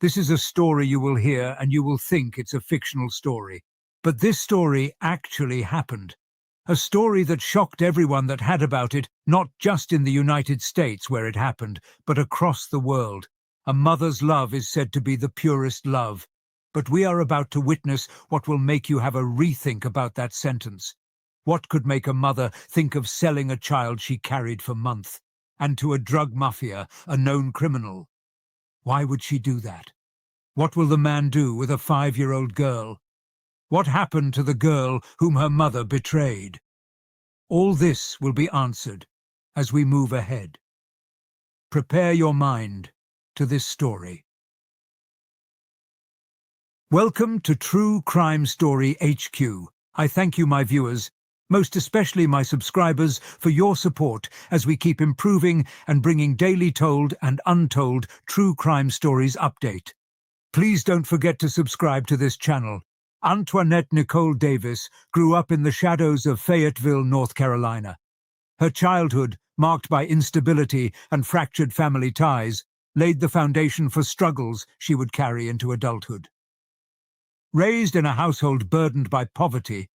This is a story you will hear and you will think it's a fictional story. But this story actually happened. A story that shocked everyone that had about it, not just in the United States where it happened, but across the world. A mother's love is said to be the purest love. But we are about to witness what will make you have a rethink about that sentence. What could make a mother think of selling a child she carried for months? And to a drug mafia, a known criminal? Why would she do that? What will the man do with a 5-year-old girl? What happened to the girl whom her mother betrayed? All this will be answered as we move ahead. Prepare your mind to this story. Welcome to True Crime Story HQ. I thank you, my viewers, most especially my subscribers, for your support as we keep improving and bringing daily told and untold true crime stories update. Please don't forget to subscribe to this channel. Antoinette Nicole Davis grew up in the shadows of Fayetteville, North Carolina. Her childhood, marked by instability and fractured family ties, laid the foundation for struggles she would carry into adulthood. Raised in a household burdened by poverty,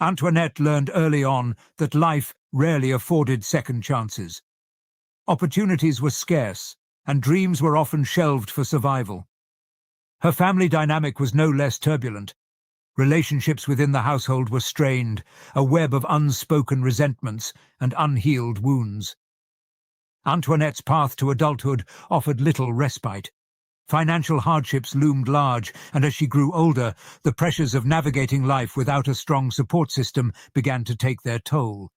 Antoinette learned early on that life rarely afforded second chances. Opportunities were scarce, and dreams were often shelved for survival. Her family dynamic was no less turbulent. Relationships within the household were strained, a web of unspoken resentments and unhealed wounds. Antoinette's path to adulthood offered little respite. Financial hardships loomed large, and as she grew older, the pressures of navigating life without a strong support system began to take their toll.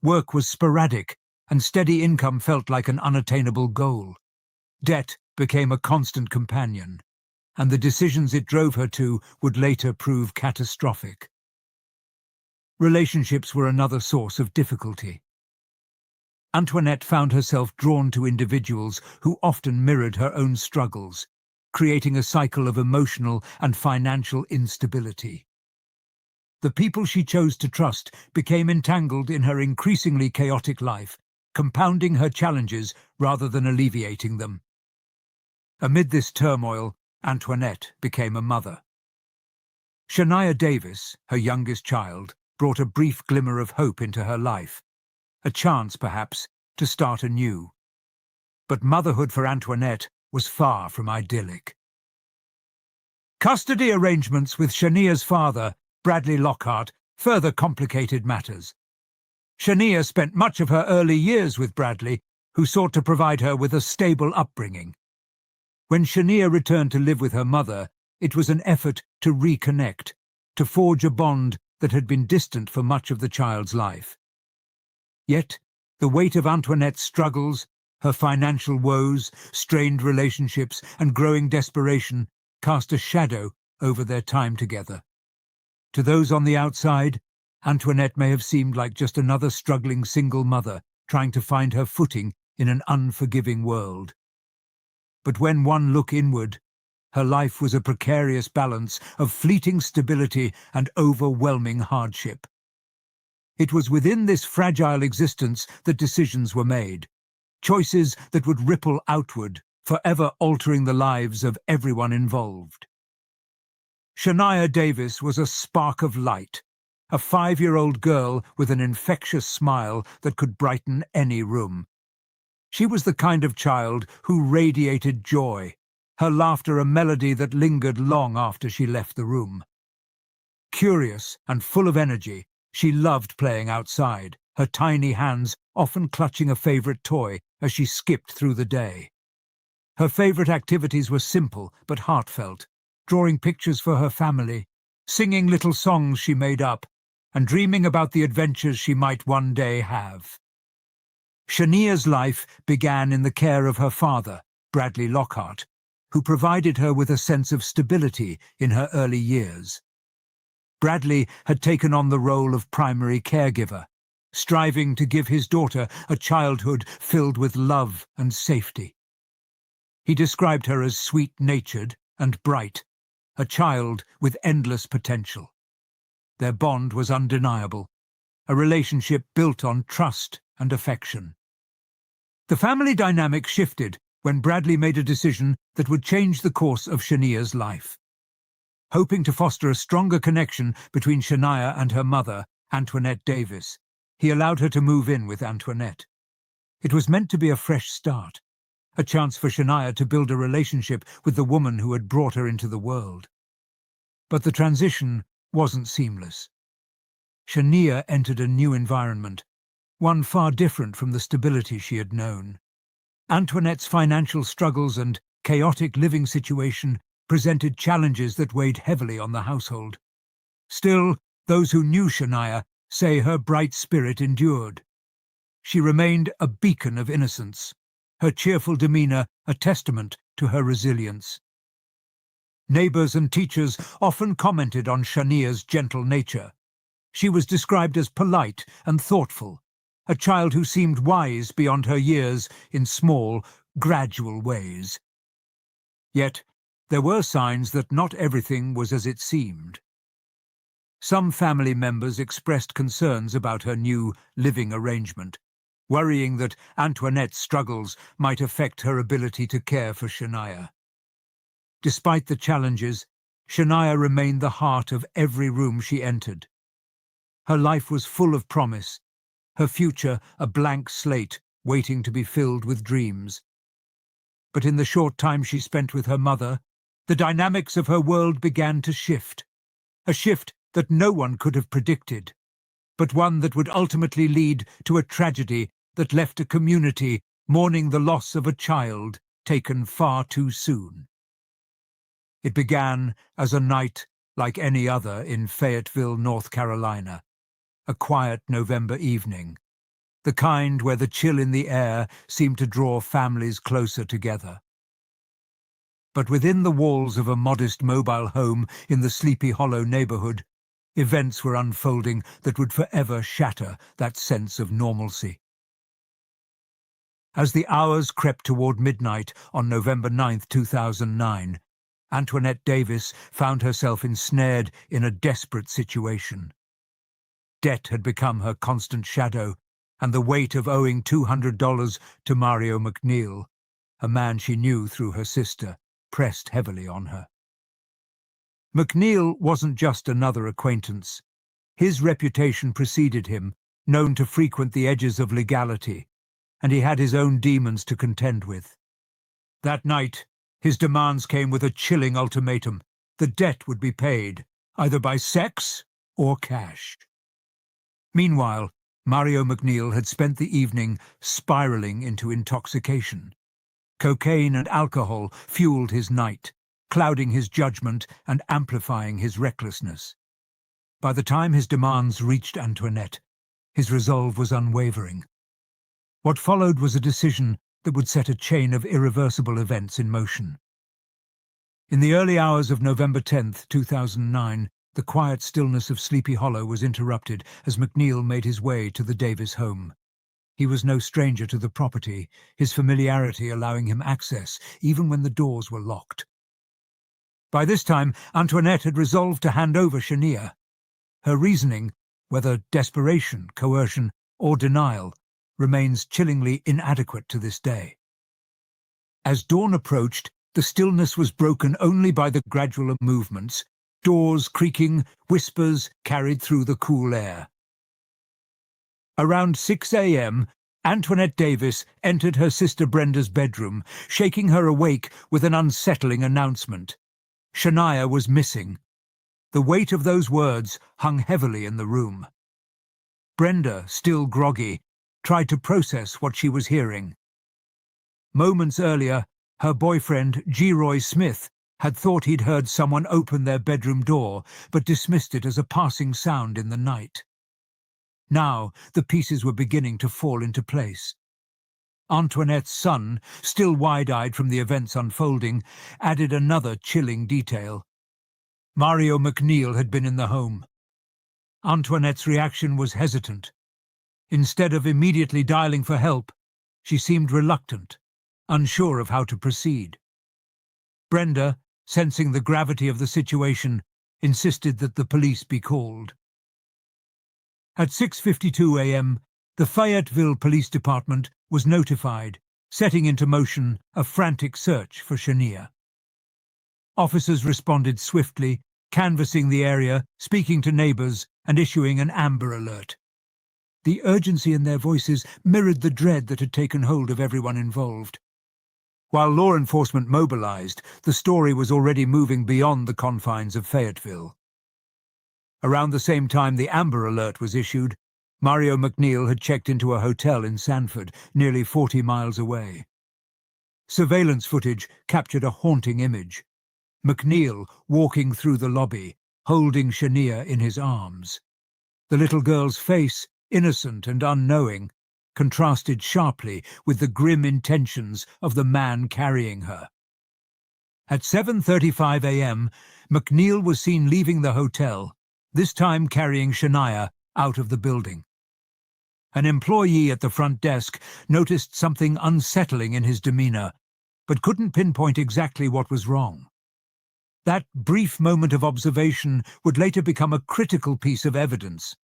Work was sporadic, and steady income felt like an unattainable goal. Debt became a constant companion, and the decisions it drove her to would later prove catastrophic. Relationships were another source of difficulty. Antoinette found herself drawn to individuals who often mirrored her own struggles, creating a cycle of emotional and financial instability. The people she chose to trust became entangled in her increasingly chaotic life, compounding her challenges rather than alleviating them. Amid this turmoil, Antoinette became a mother. Shania Davis, her youngest child, brought a brief glimmer of hope into her life. A chance, perhaps, to start anew. But motherhood for Antoinette was far from idyllic. Custody arrangements with Shania's father, Bradley Lockhart, further complicated matters. Shania spent much of her early years with Bradley, who sought to provide her with a stable upbringing. When Shania returned to live with her mother, it was an effort to reconnect, to forge a bond that had been distant for much of the child's life. Yet, the weight of Antoinette's struggles, her financial woes, strained relationships, and growing desperation cast a shadow over their time together. To those on the outside, Antoinette may have seemed like just another struggling single mother trying to find her footing in an unforgiving world. But when one looked inward, her life was a precarious balance of fleeting stability and overwhelming hardship. It was within this fragile existence that decisions were made, choices that would ripple outward, forever altering the lives of everyone involved. Shania Davis was a spark of light, a 5-year-old girl with an infectious smile that could brighten any room. She was the kind of child who radiated joy, her laughter a melody that lingered long after she left the room. Curious and full of energy, she loved playing outside, her tiny hands often clutching a favorite toy as she skipped through the day. Her favorite activities were simple but heartfelt, drawing pictures for her family, singing little songs she made up, and dreaming about the adventures she might one day have. Shania's life began in the care of her father, Bradley Lockhart, who provided her with a sense of stability in her early years. Bradley had taken on the role of primary caregiver, striving to give his daughter a childhood filled with love and safety. He described her as sweet-natured and bright, a child with endless potential. Their bond was undeniable, a relationship built on trust and affection. The family dynamic shifted when Bradley made a decision that would change the course of Shania's life. Hoping to foster a stronger connection between Shania and her mother, Antoinette Davis, he allowed her to move in with Antoinette. It was meant to be a fresh start, a chance for Shania to build a relationship with the woman who had brought her into the world. But the transition wasn't seamless. Shania entered a new environment, one far different from the stability she had known. Antoinette's financial struggles and chaotic living situation presented challenges that weighed heavily on the household. Still, those who knew Shania say her bright spirit endured. She remained a beacon of innocence, her cheerful demeanor a testament to her resilience. Neighbors and teachers often commented on Shania's gentle nature. She was described as polite and thoughtful, a child who seemed wise beyond her years in small, gradual ways. Yet, there were signs that not everything was as it seemed. Some family members expressed concerns about her new living arrangement, worrying that Antoinette's struggles might affect her ability to care for Shania. Despite the challenges, Shania remained the heart of every room she entered. Her life was full of promise, her future a blank slate waiting to be filled with dreams. But in the short time she spent with her mother, the dynamics of her world began to shift, a shift that no one could have predicted, but one that would ultimately lead to a tragedy that left a community mourning the loss of a child taken far too soon. It began as a night like any other in Fayetteville, North Carolina, a quiet November evening, the kind where the chill in the air seemed to draw families closer together. But within the walls of a modest mobile home in the Sleepy Hollow neighborhood, events were unfolding that would forever shatter that sense of normalcy. As the hours crept toward midnight on November 9, 2009, Antoinette Davis found herself ensnared in a desperate situation. Debt had become her constant shadow, and the weight of owing $200 to Mario McNeil, a man she knew through her sister, pressed heavily on her. McNeil wasn't just another acquaintance. His reputation preceded him, known to frequent the edges of legality, and he had his own demons to contend with. That night, his demands came with a chilling ultimatum. The debt would be paid, either by sex or cash. Meanwhile, Mario McNeil had spent the evening spiraling into intoxication. Cocaine and alcohol fueled his night, clouding his judgment and amplifying his recklessness. By the time his demands reached Antoinette, his resolve was unwavering. What followed was a decision that would set a chain of irreversible events in motion. In the early hours of November 10, 2009, the quiet stillness of Sleepy Hollow was interrupted as McNeil made his way to the Davis home. He was no stranger to the property, his familiarity allowing him access even when the doors were locked. By this time, Antoinette had resolved to hand over Shania. Her reasoning, whether desperation, coercion, or denial, remains chillingly inadequate to this day. As dawn approached, the stillness was broken only by the gradual movements, doors creaking, whispers carried through the cool air. Around 6 a.m., Antoinette Davis entered her sister Brenda's bedroom, shaking her awake with an unsettling announcement. Shania was missing. The weight of those words hung heavily in the room. Brenda, still groggy, tried to process what she was hearing. Moments earlier, her boyfriend, Geroy Smith, had thought he'd heard someone open their bedroom door, but dismissed it as a passing sound in the night. Now, the pieces were beginning to fall into place. Antoinette's son, still wide-eyed from the events unfolding, added another chilling detail. Mario McNeil had been in the home. Antoinette's reaction was hesitant. Instead of immediately dialing for help, she seemed reluctant, unsure of how to proceed. Brenda, sensing the gravity of the situation, insisted that the police be called. At 6:52 a.m., the Fayetteville Police Department was notified, setting into motion a frantic search for Shania. Officers responded swiftly, canvassing the area, speaking to neighbours, and issuing an Amber Alert. The urgency in their voices mirrored the dread that had taken hold of everyone involved. While law enforcement mobilized, the story was already moving beyond the confines of Fayetteville. Around the same time the Amber Alert was issued, Mario McNeil had checked into a hotel in Sanford, nearly 40 miles away. Surveillance footage captured a haunting image. McNeil walking through the lobby, holding Shania in his arms. The little girl's face, innocent and unknowing, contrasted sharply with the grim intentions of the man carrying her. At 7:35 a.m., McNeil was seen leaving the hotel, this time carrying Shania out of the building. An employee at the front desk noticed something unsettling in his demeanour, but couldn't pinpoint exactly what was wrong. That brief moment of observation would later become a critical piece of evidence.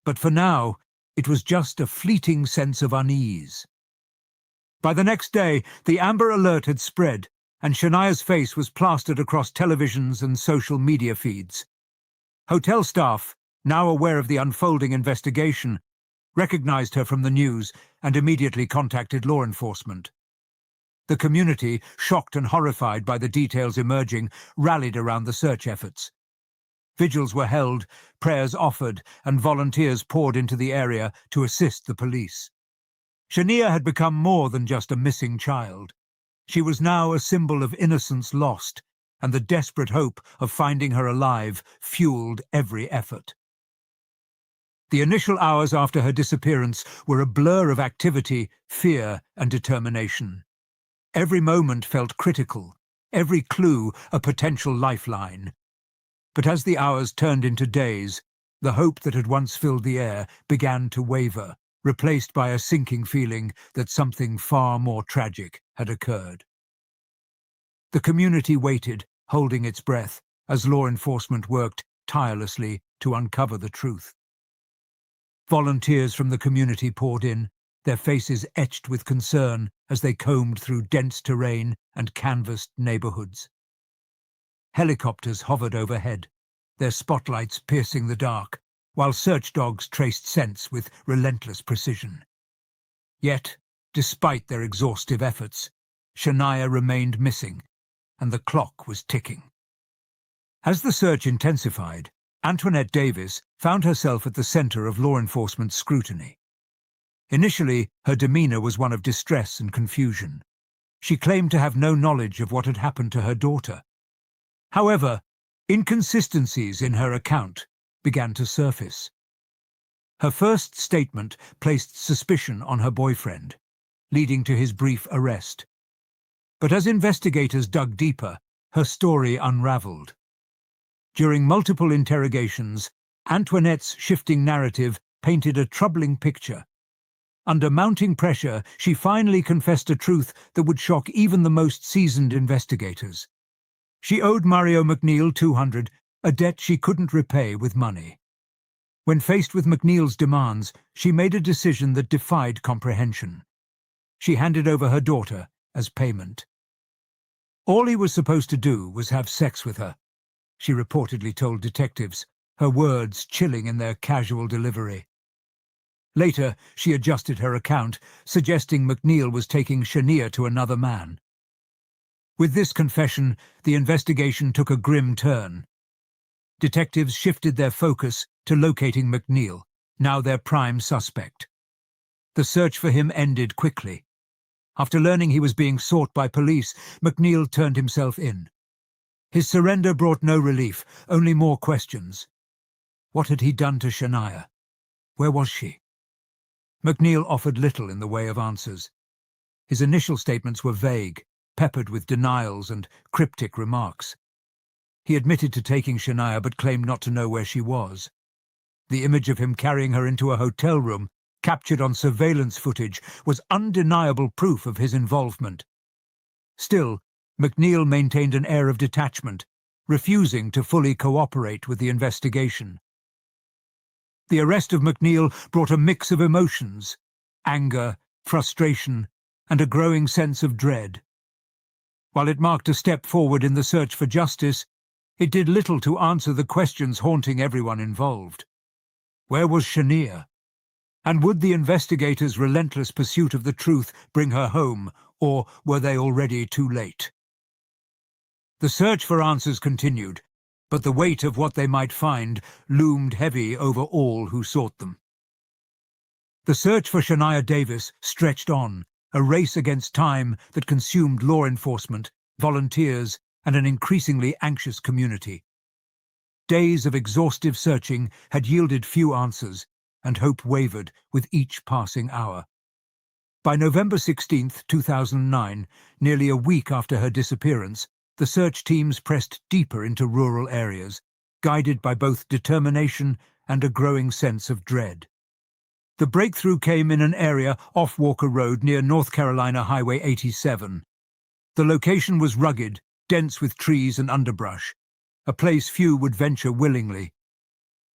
But for now, it was just a fleeting sense of unease. By the next day, the Amber Alert had spread, and Shania's face was plastered across televisions and social media feeds. Hotel staff, now aware of the unfolding investigation, recognized her from the news and immediately contacted law enforcement. The community, shocked and horrified by the details emerging, rallied around the search efforts. Vigils were held, prayers offered, and volunteers poured into the area to assist the police. Shania had become more than just a missing child. She was now a symbol of innocence lost, and the desperate hope of finding her alive fueled every effort. The initial hours after her disappearance were a blur of activity, fear, and determination. Every moment felt critical, every clue a potential lifeline. But as the hours turned into days, the hope that had once filled the air began to waver, replaced by a sinking feeling that something far more tragic had occurred. The community waited, holding its breath, as law enforcement worked tirelessly to uncover the truth. Volunteers from the community poured in, their faces etched with concern as they combed through dense terrain and canvassed neighborhoods. Helicopters hovered overhead, their spotlights piercing the dark, while search dogs traced scents with relentless precision. Yet, despite their exhaustive efforts, Shania remained missing, and the clock was ticking. As the search intensified, Antoinette Davis found herself at the center of law enforcement's scrutiny. Initially, her demeanor was one of distress and confusion. She claimed to have no knowledge of what had happened to her daughter. However, inconsistencies in her account began to surface. Her first statement placed suspicion on her boyfriend, leading to his brief arrest. But as investigators dug deeper, her story unraveled. During multiple interrogations, Antoinette's shifting narrative painted a troubling picture. Under mounting pressure, she finally confessed a truth that would shock even the most seasoned investigators. She owed Mario McNeil $200, a debt she couldn't repay with money. When faced with McNeil's demands, she made a decision that defied comprehension. She handed over her daughter as payment. All he was supposed to do was have sex with her, she reportedly told detectives, her words chilling in their casual delivery. Later, she adjusted her account, suggesting McNeil was taking Shania to another man. With this confession, the investigation took a grim turn. Detectives shifted their focus to locating McNeil, now their prime suspect. The search for him ended quickly. After learning he was being sought by police, McNeil turned himself in. His surrender brought no relief, only more questions. What had he done to Shania? Where was she? McNeil offered little in the way of answers. His initial statements were vague, peppered with denials and cryptic remarks. He admitted to taking Shania but claimed not to know where she was. The image of him carrying her into a hotel room, captured on surveillance footage, was undeniable proof of his involvement. Still, McNeil maintained an air of detachment, refusing to fully cooperate with the investigation. The arrest of McNeil brought a mix of emotions: anger, frustration, and a growing sense of dread. While it marked a step forward in the search for justice, it did little to answer the questions haunting everyone involved. Where was Shania? And would the investigators' relentless pursuit of the truth bring her home, or were they already too late? The search for answers continued, but the weight of what they might find loomed heavy over all who sought them. The search for Shania Davis stretched on, a race against time that consumed law enforcement, volunteers, and an increasingly anxious community. Days of exhaustive searching had yielded few answers, and hope wavered with each passing hour. By November 16, 2009, nearly a week after her disappearance, the search teams pressed deeper into rural areas, guided by both determination and a growing sense of dread. The breakthrough came in an area off Walker Road near North Carolina Highway 87. The location was rugged, dense with trees and underbrush, a place few would venture willingly.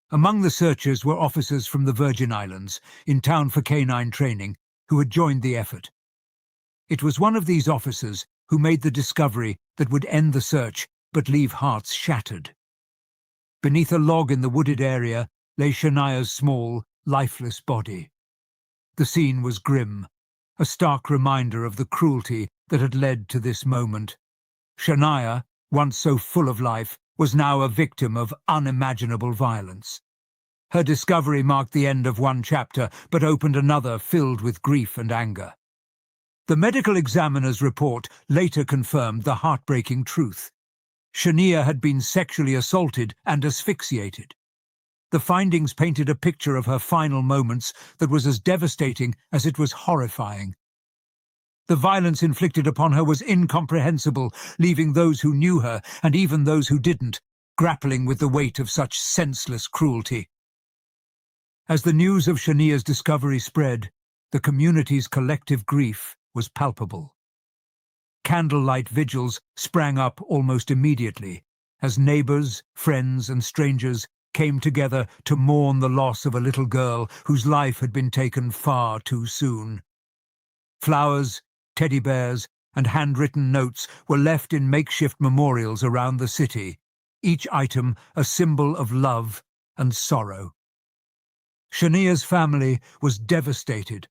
Among the searchers were officers from the Virgin Islands, in town for canine training, who had joined the effort. It was one of these officers who made the discovery that would end the search but leave hearts shattered. Beneath a log in the wooded area lay Shania's small, lifeless body. The scene was grim, a stark reminder of the cruelty that had led to this moment. Shania, once so full of life, was now a victim of unimaginable violence. Her discovery marked the end of one chapter, but opened another filled with grief and anger. The medical examiner's report later confirmed the heartbreaking truth. Shania had been sexually assaulted and asphyxiated. The findings painted a picture of her final moments that was as devastating as it was horrifying. The violence inflicted upon her was incomprehensible, leaving those who knew her, and even those who didn't, grappling with the weight of such senseless cruelty. As the news of Shania's discovery spread, the community's collective grief was palpable. Candlelight vigils sprang up almost immediately, as neighbors, friends, and strangers came together to mourn the loss of a little girl whose life had been taken far too soon. Flowers, teddy bears, and handwritten notes were left in makeshift memorials around the city, each item a symbol of love and sorrow. Shania's family was devastated.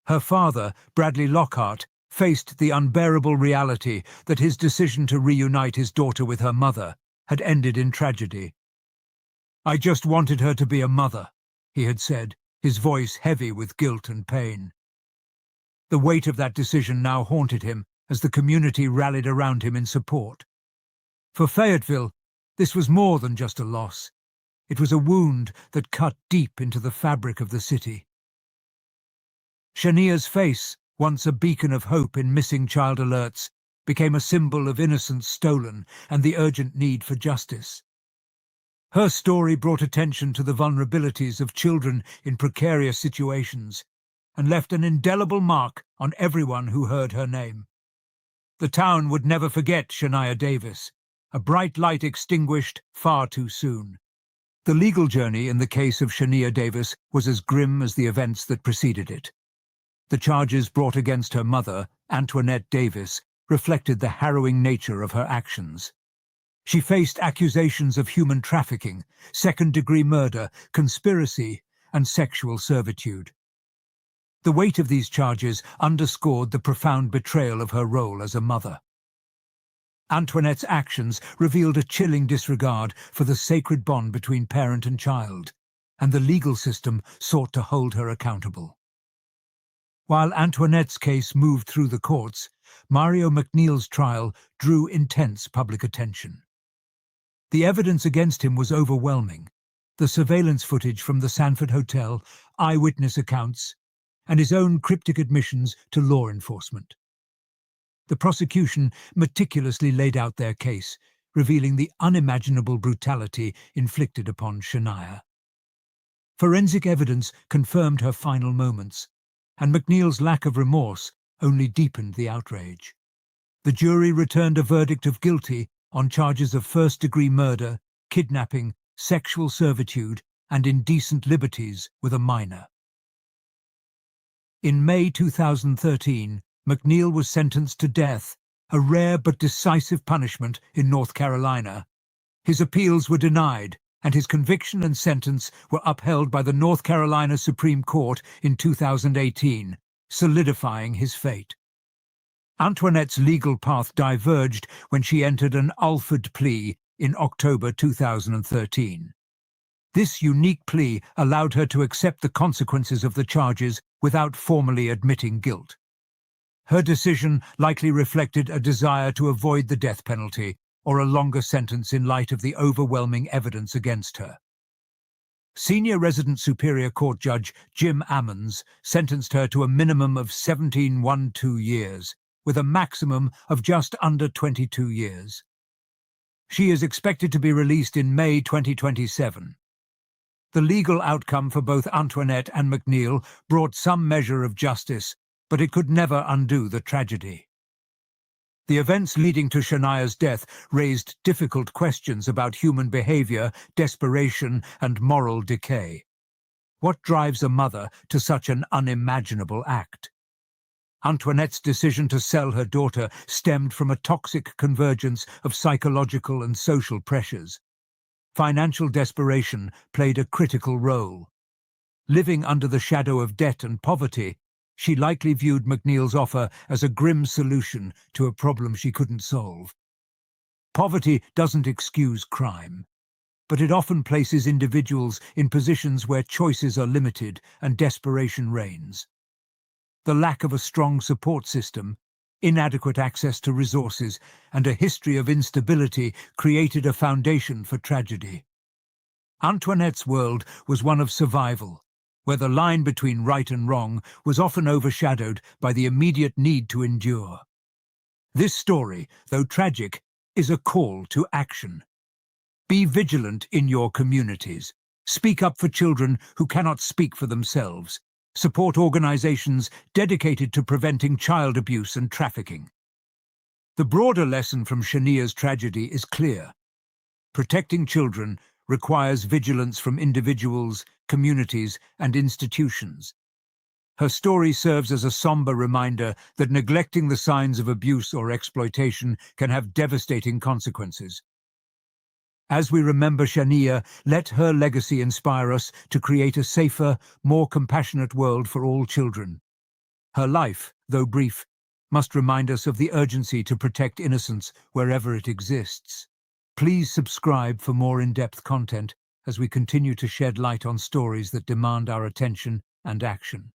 Her father, Bradley Lockhart, faced the unbearable reality that his decision to reunite his daughter with her mother had ended in tragedy. "I just wanted her to be a mother," he had said, his voice heavy with guilt and pain. The weight of that decision now haunted him as the community rallied around him in support. For Fayetteville, this was more than just a loss. It was a wound that cut deep into the fabric of the city. Shania's face, once a beacon of hope in missing child alerts, became a symbol of innocence stolen and the urgent need for justice. Her story brought attention to the vulnerabilities of children in precarious situations and left an indelible mark on everyone who heard her name. The town would never forget Shania Davis, a bright light extinguished far too soon. The legal journey in the case of Shania Davis was as grim as the events that preceded it. The charges brought against her mother, Antoinette Davis, reflected the harrowing nature of her actions. She faced accusations of human trafficking, second-degree murder, conspiracy, and sexual servitude. The weight of these charges underscored the profound betrayal of her role as a mother. Antoinette's actions revealed a chilling disregard for the sacred bond between parent and child, and the legal system sought to hold her accountable. While Antoinette's case moved through the courts, Mario McNeil's trial drew intense public attention. The evidence against him was overwhelming: the surveillance footage from the Sanford Hotel, eyewitness accounts, and his own cryptic admissions to law enforcement. The prosecution meticulously laid out their case, revealing the unimaginable brutality inflicted upon Shania. Forensic evidence confirmed her final moments, and McNeil's lack of remorse only deepened the outrage. The jury returned a verdict of guilty on charges of first-degree murder, kidnapping, sexual servitude, and indecent liberties with a minor. In May 2013, McNeil was sentenced to death, a rare but decisive punishment in North Carolina. His appeals were denied, and his conviction and sentence were upheld by the North Carolina Supreme Court in 2018, solidifying his fate. Antoinette's legal path diverged when she entered an Alford plea in October 2013. This unique plea allowed her to accept the consequences of the charges without formally admitting guilt. Her decision likely reflected a desire to avoid the death penalty or a longer sentence in light of the overwhelming evidence against her. Senior resident Superior Court Judge Jim Ammons sentenced her to a minimum of 17.12 years, with a maximum of just under 22 years. She is expected to be released in May 2027. The legal outcome for both Antoinette and McNeil brought some measure of justice, but it could never undo the tragedy. The events leading to Shania's death raised difficult questions about human behavior, desperation, and moral decay. What drives a mother to such an unimaginable act? Antoinette's decision to sell her daughter stemmed from a toxic convergence of psychological and social pressures. Financial desperation played a critical role. Living under the shadow of debt and poverty, she likely viewed McNeil's offer as a grim solution to a problem she couldn't solve. Poverty doesn't excuse crime, but it often places individuals in positions where choices are limited and desperation reigns. The lack of a strong support system, inadequate access to resources, and a history of instability created a foundation for tragedy. Antoinette's world was one of survival, where the line between right and wrong was often overshadowed by the immediate need to endure. This story, though tragic, is a call to action. Be vigilant in your communities. Speak up for children who cannot speak for themselves. Support organizations dedicated to preventing child abuse and trafficking. The broader lesson from Shania's tragedy is clear. Protecting children requires vigilance from individuals, communities, and institutions. Her story serves as a somber reminder that neglecting the signs of abuse or exploitation can have devastating consequences. As we remember Shania, let her legacy inspire us to create a safer, more compassionate world for all children. Her life, though brief, must remind us of the urgency to protect innocence wherever it exists. Please subscribe for more in-depth content as we continue to shed light on stories that demand our attention and action.